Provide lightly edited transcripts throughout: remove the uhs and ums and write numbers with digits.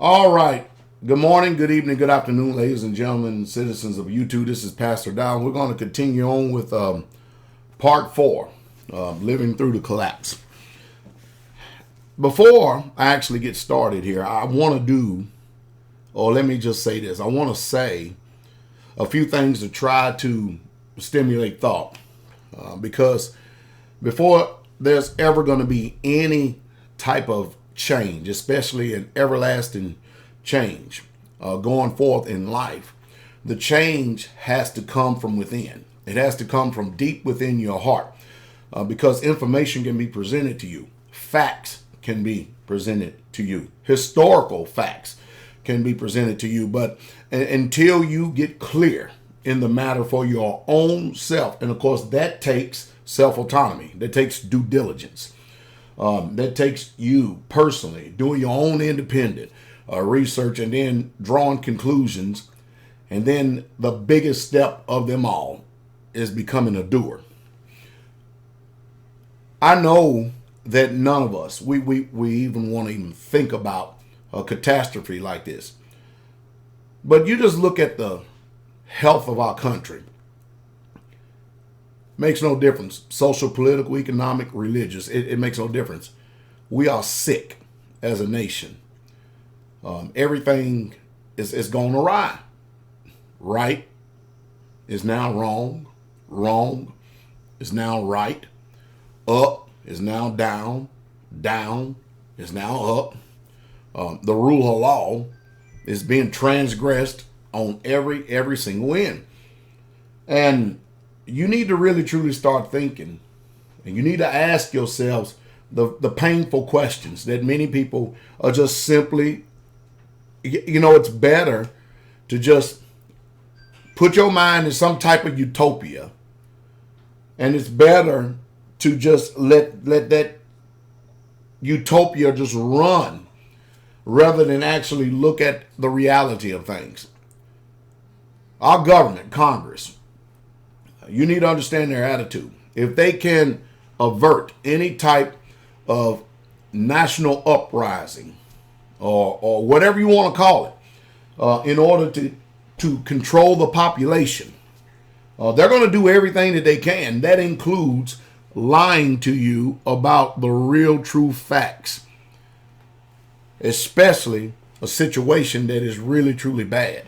All right. Good morning, good evening, good afternoon, ladies and gentlemen, citizens of YouTube. This is Pastor Down. We're going to continue on with part 4, Living Through the Collapse. Before I actually get started here, I want to do, or let me just say this, I want to say a few things to try to stimulate thought. Because before there's ever going to be any type of change, especially an everlasting change going forth in life, the change has to come from within. It has to come from deep within your heart, because information can be presented to you. Facts can be presented to you. Historical facts can be presented to you. But until you get clear in the matter for your own self, and of course that takes self-autonomy, that takes due diligence, that takes you personally doing your own independent research and then drawing conclusions. And then the biggest step of them all is becoming a doer. I know that none of us, we even want to even think about a catastrophe like this. But you just look at the health of our country. Makes no difference. Social, political, economic, religious. It makes no difference. We are sick as a nation. Everything is going awry. Right is now wrong. Wrong is now right. Up is now down. Down is now up. The rule of law is being transgressed on every single end. And you need to really truly start thinking, and you need to ask yourselves the painful questions that many people are just simply, it's better to just put your mind in some type of utopia, and it's better to just let that utopia just run rather than actually look at the reality of things. Our government, Congress, you need to understand their attitude. If they can avert any type of national uprising or whatever you want to call it, in order to control the population, they're going to do everything that they can. That includes lying to you about the real true facts, especially a situation that is really truly bad.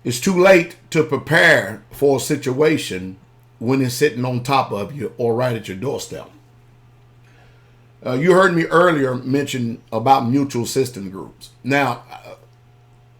It's too late to prepare for a situation when it's sitting on top of you or right at your doorstep. You heard me earlier mention about mutual assistance groups. Now,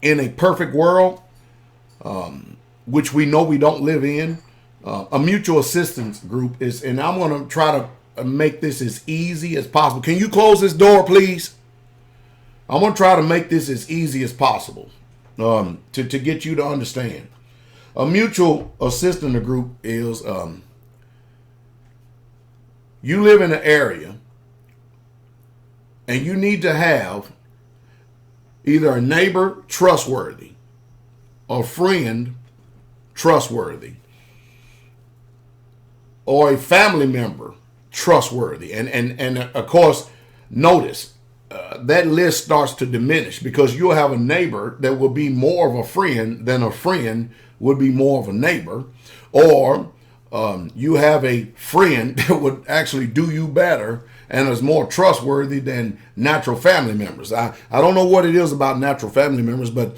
in a perfect world, which we know we don't live in, a mutual assistance group is, and I'm going to try to make this as easy as possible. Can you close this door, please? I'm going to try to make this as easy as possible. To get you to understand. A mutual assistance group is you live in an area and you need to have either a neighbor trustworthy, a friend trustworthy, or a family member trustworthy. And of course, notice, that list starts to diminish because you'll have a neighbor that will be more of a friend than a friend would be more of a neighbor, or you have a friend that would actually do you better and is more trustworthy than natural family members. I don't know what it is about natural family members, but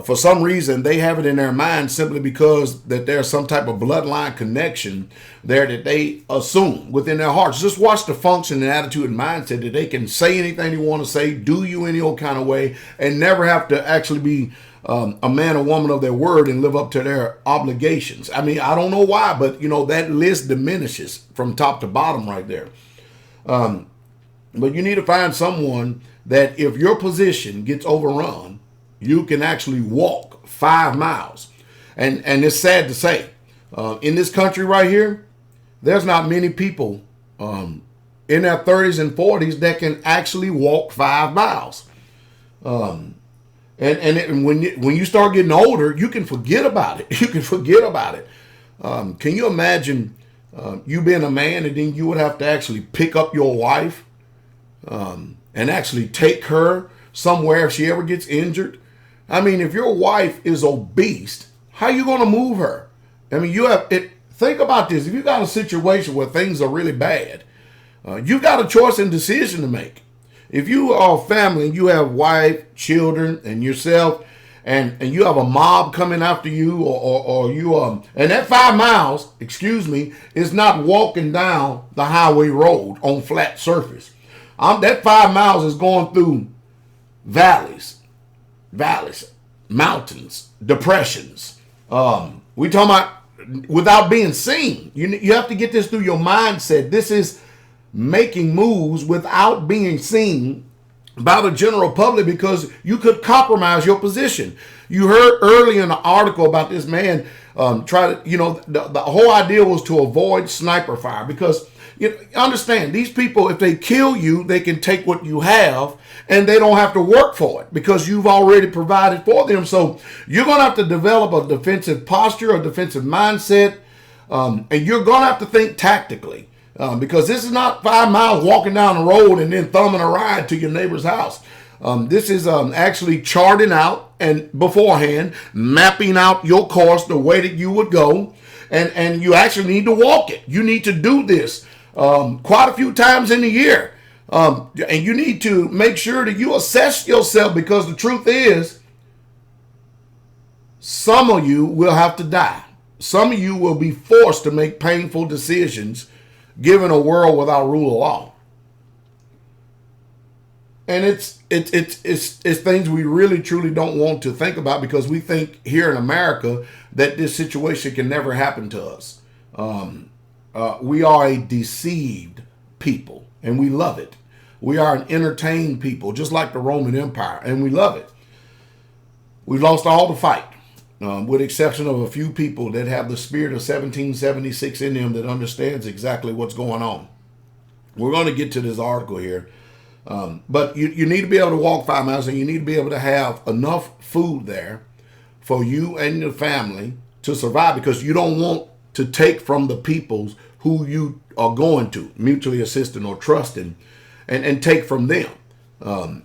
for some reason they have it in their mind simply because that there's some type of bloodline connection there that they assume within their hearts. Just watch the function and attitude and mindset that they can say anything they want to say, do you any old kind of way, and never have to actually be a man or woman of their word and live up to their obligations. I mean, I don't know why, but that list diminishes from top to bottom right there. But you need to find someone that if your position gets overrun, you can actually walk 5 miles. And it's sad to say, in this country right here, there's not many people in their 30s and 40s that can actually walk 5 miles. And when you start getting older, you can forget about it. You can forget about it. Can you imagine you being a man and then you would have to actually pick up your wife and actually take her somewhere if she ever gets injured. I mean, if your wife is obese, how are you going to move her? I mean, you have it. Think about this. If you got a situation where things are really bad, you've got a choice and decision to make. If you are a family and you have wife, children, and yourself, and you have a mob coming after you, or you and that 5 miles, excuse me, is not walking down the highway road on flat surface. That 5 miles is going through valleys, mountains, depressions. We talking about without being seen. You have to get this through your mindset. This is making moves without being seen by the general public, because you could compromise your position. You heard earlier in the article about this man the whole idea was to avoid sniper fire, because you understand, these people, if they kill you, they can take what you have and they don't have to work for it because you've already provided for them. So you're going to have to develop a defensive posture, a defensive mindset, and you're going to have to think tactically. Because this is not 5 miles walking down the road and then thumbing a ride to your neighbor's house. This is actually charting out and beforehand mapping out your course, the way that you would go, and you actually need to walk it. You need to do this quite a few times in the year, and you need to make sure that you assess yourself, because the truth is, some of you will have to die. Some of you will be forced to make painful decisions given a world without rule of law. And it's things we really truly don't want to think about, because we think here in America that this situation can never happen to us. We are a deceived people, and we love it. We are an entertained people, just like the Roman Empire, and we love it. We've lost all the fight. With the exception of a few people that have the spirit of 1776 in them that understands exactly what's going on. We're going to get to this article here. But you need to be able to walk 5 miles, and you need to be able to have enough food there for you and your family to survive, because you don't want to take from the peoples who you are going to, mutually assisting or trusting, and take from them.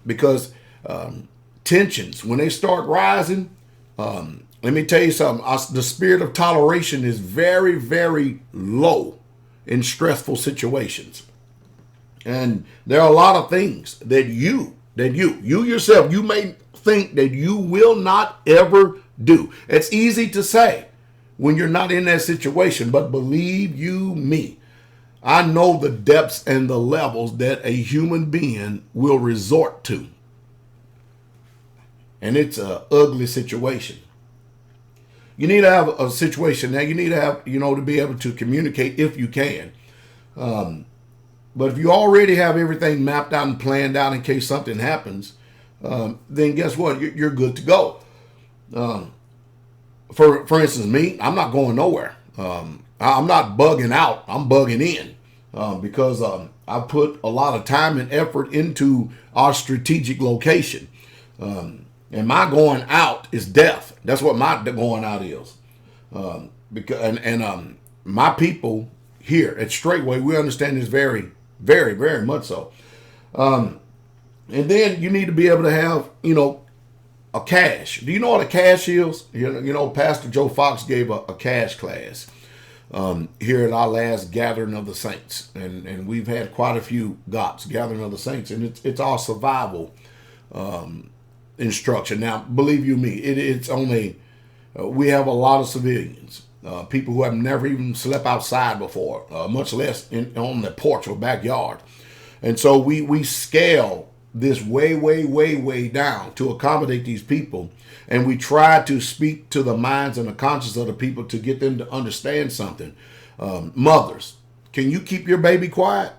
Because tensions, when they start rising, let me tell you something. The spirit of toleration is very, very low in stressful situations. And there are a lot of things that you yourself, you may think that you will not ever do. It's easy to say when you're not in that situation, but believe you me, I know the depths and the levels that a human being will resort to. And it's an ugly situation. You need to have a situation now. You need to have, to be able to communicate if you can. But if you already have everything mapped out and planned out in case something happens, then guess what? You're good to go. For instance, me, I'm not going nowhere. I'm not bugging out. I'm bugging in because I put a lot of time and effort into our strategic location. And my going out is death. That's what my going out is. Because my people here at Straightway, we understand this very, very, very much so. And then you need to be able to have, a cash. Do you know what a cash is? Pastor Joe Fox gave a cash class here at our last gathering of the saints. And we've had quite a few GOTS, gathering of the saints. And it's our survival instruction. Now, believe you me, it's only, we have a lot of civilians, people who have never even slept outside before, much less on the porch or backyard. And so we scale this way, way, way, way down to accommodate these people. And we try to speak to the minds and the conscience of the people to get them to understand something. Mothers, can you keep your baby quiet?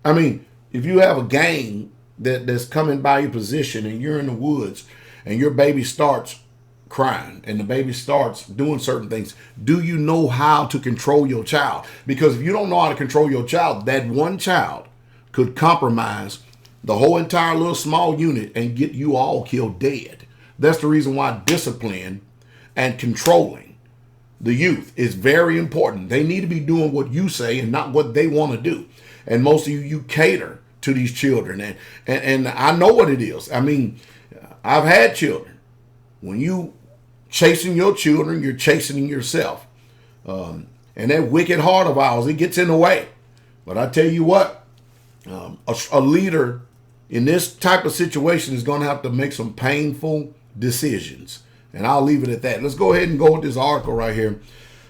I mean, if you have a gang that's coming by your position and you're in the woods and your baby starts crying and the baby starts doing certain things, do you know how to control your child? Because if you don't know how to control your child, that one child could compromise the whole entire little small unit and get you all killed dead. That's the reason why discipline and controlling the youth is very important. They need to be doing what you say and not what they want to do. And most of you cater to these children. And I know what it is. I mean, I've had children. When you chasing your children, you're chasing yourself. And that wicked heart of ours, it gets in the way. But I tell you what, a leader in this type of situation is going to have to make some painful decisions. And I'll leave it at that. Let's go ahead and go with this article right here.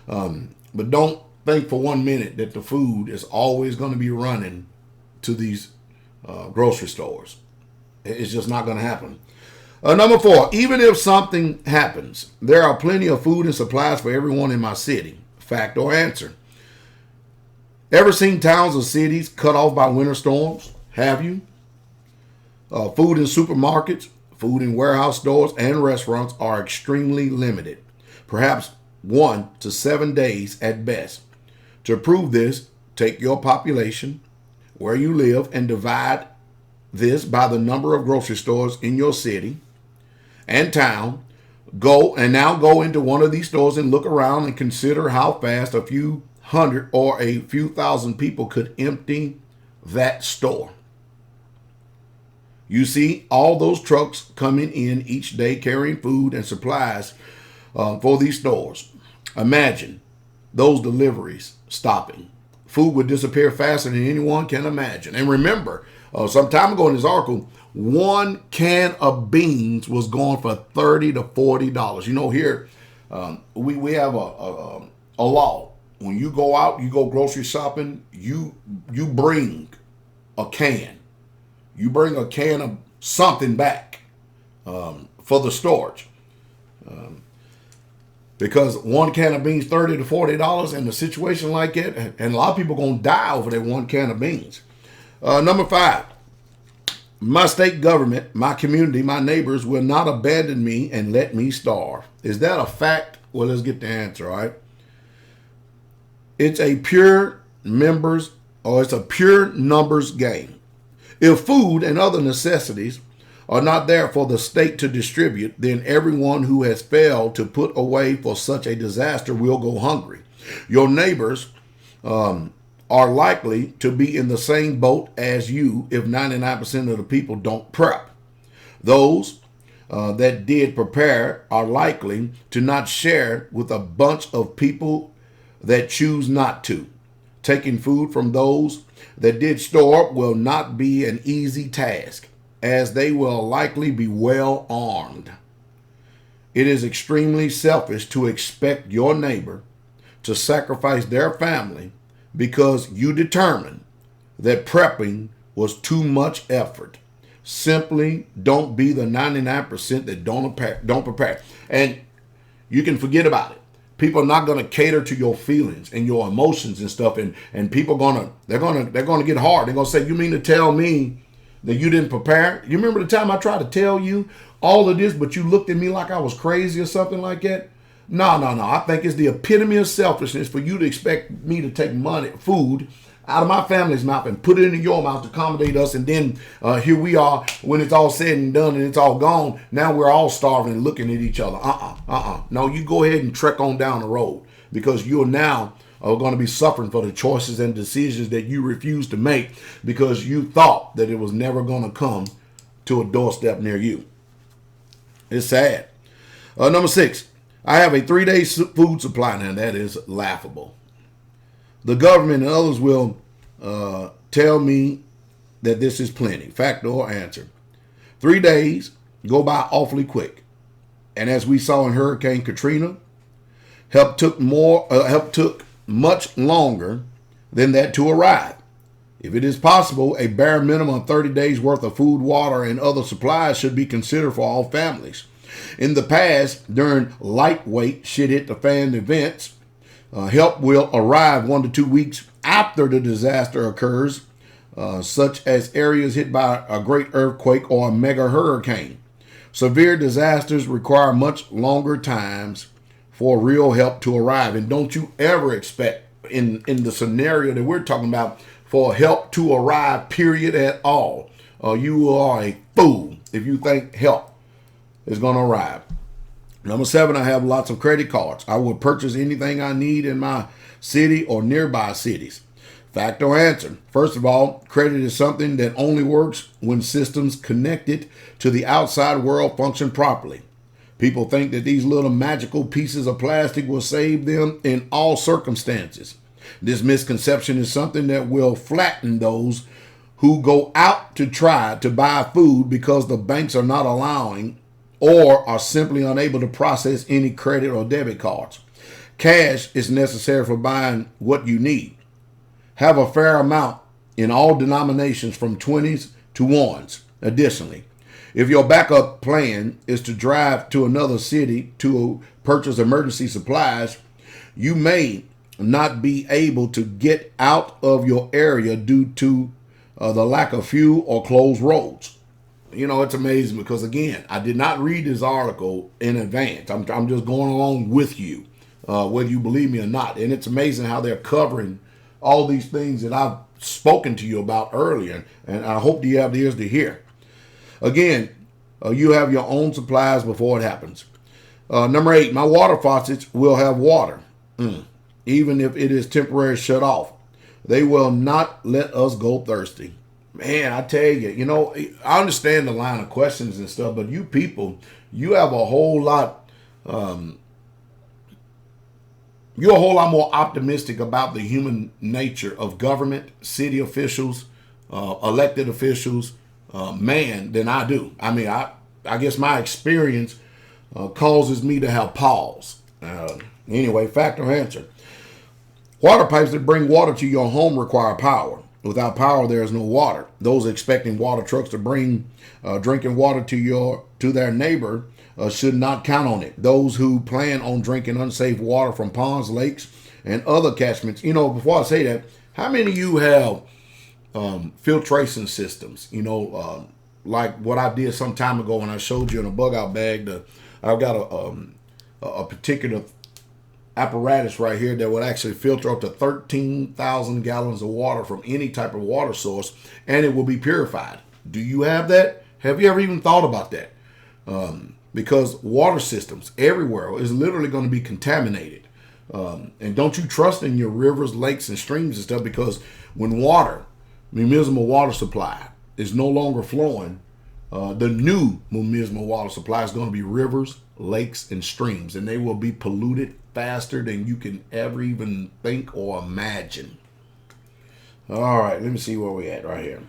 But don't think for 1 minute that the food is always going to be running to these grocery stores. It's just not going to happen. Number 4, even if something happens, there are plenty of food and supplies for everyone in my city. Fact or answer? Ever seen towns or cities cut off by winter storms? Have you? Food in supermarkets, food in warehouse stores, and restaurants are extremely limited, perhaps 1 to 7 days at best. To prove this, take your population, where you live, and divide this by the number of grocery stores in your city and town. Go into one of these stores and look around and consider how fast a few hundred or a few thousand people could empty that store. You see all those trucks coming in each day carrying food and supplies for these stores. Imagine those deliveries stopping. Food would disappear faster than anyone can imagine. And remember, some time ago in this article, 1 can of beans was going for $30 to $40. You know, here we have a law. When you go out, you go grocery shopping, you bring a can. You bring a can of something back for the storage. Because 1 can of beans, $30 to $40, in a situation like that, and a lot of people going to die over that 1 can of beans. Number 5, my state government, my community, my neighbors will not abandon me and let me starve. Is that a fact? Well, let's get the answer, all right? It's a pure numbers game. If food and other necessities are not there for the state to distribute, then everyone who has failed to put away for such a disaster will go hungry. Your neighbors are likely to be in the same boat as you if 99% of the people don't prep. Those that did prepare are likely to not share with a bunch of people that choose not to. Taking food from those that did store will not be an easy task, as they will likely be well armed. It is extremely selfish to expect your neighbor to sacrifice their family because you determined that prepping was too much effort. Simply don't be the 99% that don't prepare. And you can forget about it. People are not going to cater to your feelings and your emotions and stuff, and people they're gonna get hard. They're gonna say, "You mean to tell me that you didn't prepare?" You remember the time I tried to tell you all of this, but you looked at me like I was crazy or something like that? No. I think it's the epitome of selfishness for you to expect me to take food out of my family's mouth and put it into your mouth to accommodate us, and then here we are when it's all said and done and it's all gone. Now we're all starving and looking at each other. No, you go ahead and trek on down the road, because you're now going to be suffering for the choices and decisions that you refused to make because you thought that it was never going to come to a doorstep near you. It's sad. Number 6, I have a 3-day food supply. Now that is laughable. The government and others will tell me that this is plenty. Fact or answer? 3 days go by awfully quick. And as we saw in Hurricane Katrina, help took much longer than that to arrive. If it is possible, a bare minimum of 30 days worth of food, water, and other supplies should be considered for all families. In the past, during lightweight shit hit the fan events, help will arrive 1 to 2 weeks after the disaster occurs, such as areas hit by a great earthquake or a mega hurricane. Severe disasters require much longer times for real help to arrive. And don't you ever expect in the scenario that we're talking about for help to arrive, period, at all. You are a fool if you think help is going to arrive. Number 7, I have lots of credit cards. I will purchase anything I need in my city or nearby cities. Fact or answer? First of all, credit is something that only works when systems connected to the outside world function properly. People think that these little magical pieces of plastic will save them in all circumstances. This misconception is something that will flatten those who go out to try to buy food because the banks are not allowing or are simply unable to process any credit or debit cards. Cash is necessary for buying what you need. Have a fair amount in all denominations from 20s to 1s. Additionally, if your backup plan is to drive to another city to purchase emergency supplies, you may not be able to get out of your area due to the lack of fuel or closed roads. You know, it's amazing because, again, I did not read this article in advance. I'm just going along with you, whether you believe me or not. And it's amazing how they're covering all these things that I've spoken to you about earlier. And I hope that you have the ears to hear. Again, you have your own supplies before it happens. Number 8, my water faucets will have water, even if it is temporarily shut off. They will not let us go thirsty. Man, I tell you, you know, I understand the line of questions and stuff, but you people, you have a whole lot, you're a whole lot more optimistic about the human nature of government, city officials, elected officials, man, than I do. I mean, I guess my experience causes me to have pause. Anyway, fact or answer. Water pipes that bring water to your home require power. Without power, there is no water. Those expecting water trucks to bring drinking water to their neighbor should not count on it. Those who plan on drinking unsafe water from ponds, lakes, and other catchments. You know, before I say that, how many of you have filtration systems? You know, like what I did some time ago when I showed you in a bug out bag. I've got a particular apparatus right here that would actually filter up to 13,000 gallons of water from any type of water source, and it will be purified. Do you have that? Have you ever even thought about that? Because water systems everywhere is literally going to be contaminated. And don't you trust in your rivers, lakes, and streams and stuff, because when water, the municipal water supply, is no longer flowing, the new municipal water supply is going to be rivers, lakes, and streams, and they will be polluted faster than you can ever even think or imagine. All right, let me see where we're at right here.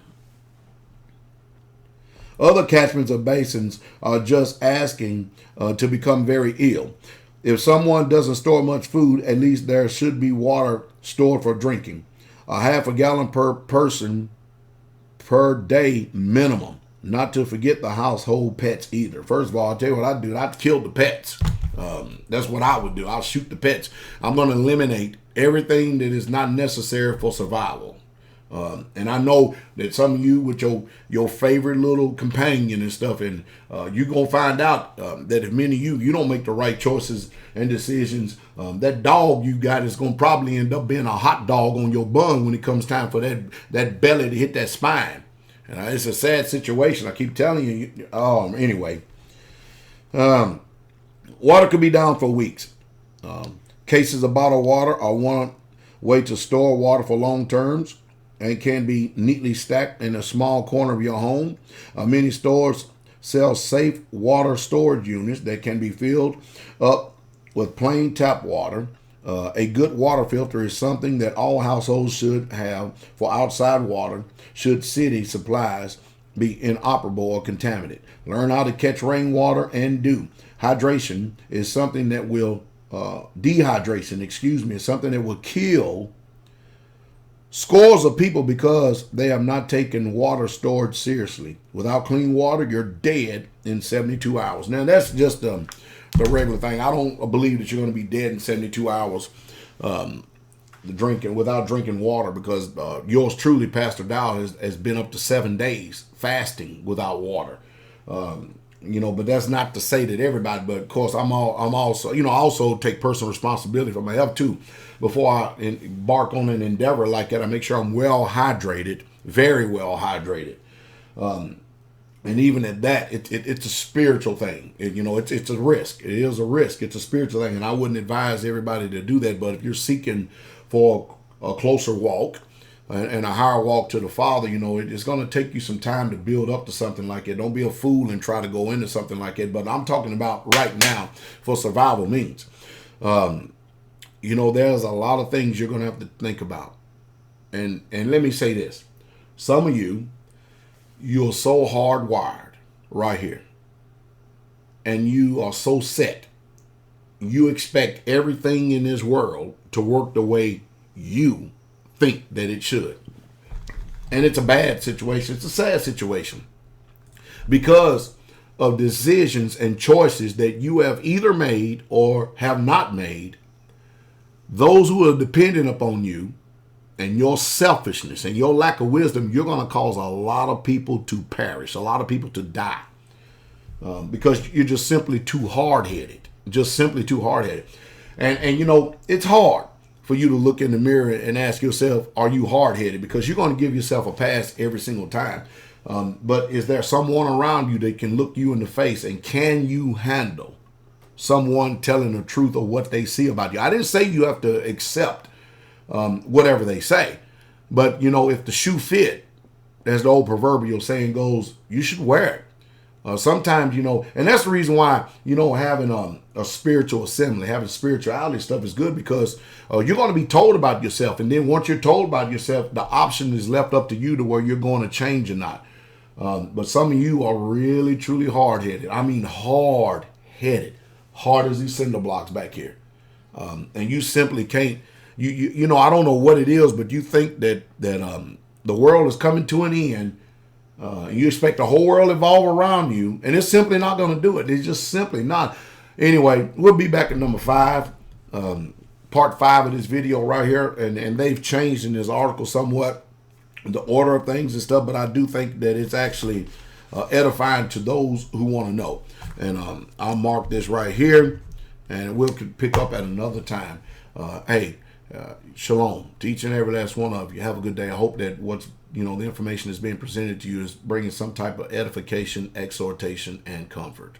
Other catchments or basins are just asking to become very ill. If someone doesn't store much food, at least there should be water stored for drinking. A half a gallon per person per day minimum. Not to forget the household pets either. First of all, I'll tell you what I'd do. I'd kill the pets. That's what I would do. I'll shoot the pets. I'm going to eliminate everything that is not necessary for survival. And I know that some of you with your favorite little companion and stuff, and you're going to find out that if many of you don't make the right choices and decisions, that dog you got is going to probably end up being a hot dog on your bun when it comes time for that belly to hit that spine. And it's a sad situation. I keep telling you. Anyway. Water could be down for weeks. Cases of bottled water are one way to store water for long terms and can be neatly stacked in a small corner of your home. Many stores sell safe water storage units that can be filled up with plain tap water. A good water filter is something that all households should have for outside water should city supplies be inoperable or contaminated. Learn how to catch rainwater and do. Hydration is something that will, is something that will kill scores of people because they have not taken water storage seriously. Without clean water, you're dead in 72 hours. Now, that's just the regular thing. I don't believe that you're going to be dead in 72 hours without drinking water, because yours truly, Pastor Dow, has been up to 7 days fasting without water. But that's not to say that everybody, but of course I'm also, I also take personal responsibility for my health too. Before I embark on an endeavor like that, I make sure I'm well hydrated, very well hydrated. And even at that, it's a spiritual thing. It's a risk. It is a risk. It's a spiritual thing. And I wouldn't advise everybody to do that. But if you're seeking for a closer walk, and a higher walk to the Father, it's going to take you some time to build up to something like that. Don't be a fool and try to go into something like that. But I'm talking about right now for survival means. There's a lot of things you're going to have to think about. And let me say this. Some of you're so hardwired right here. And you are so set. You expect everything in this world to work the way you think that it should. And it's a bad situation. It's a sad situation. Because of decisions and choices that you have either made or have not made, those who are dependent upon you and your selfishness and your lack of wisdom, you're going to cause a lot of people to perish, a lot of people to die. Because you're just simply too hard-headed. Just simply too hard-headed. And it's hard for you to look in the mirror and ask yourself, are you hard-headed? Because you're going to give yourself a pass every single time. But is there someone around you that can look you in the face, and can you handle someone telling the truth of what they see about you? I didn't say you have to accept whatever they say. But, if the shoe fit, as the old proverbial saying goes, you should wear it. Sometimes, and that's the reason why, having a spiritual assembly, having spirituality stuff is good, because you're going to be told about yourself. And then once you're told about yourself, the option is left up to you to where you're going to change or not. But some of you are really, truly hard-headed. I mean, hard-headed. Hard as these cinder blocks back here. And you simply can't, I don't know what it is, but you think that the world is coming to an end. You expect the whole world to evolve around you, and it's simply not going to do it. It's just simply not. Anyway, we'll be back at number 5, part 5 of this video right here, and they've changed in this article somewhat the order of things and stuff, but I do think that it's actually edifying to those who want to know. And I'll mark this right here, and we'll pick up at another time. Shalom to each and every last one of you. Have a good day. I hope that the information that's being presented to you is bringing some type of edification, exhortation, and comfort.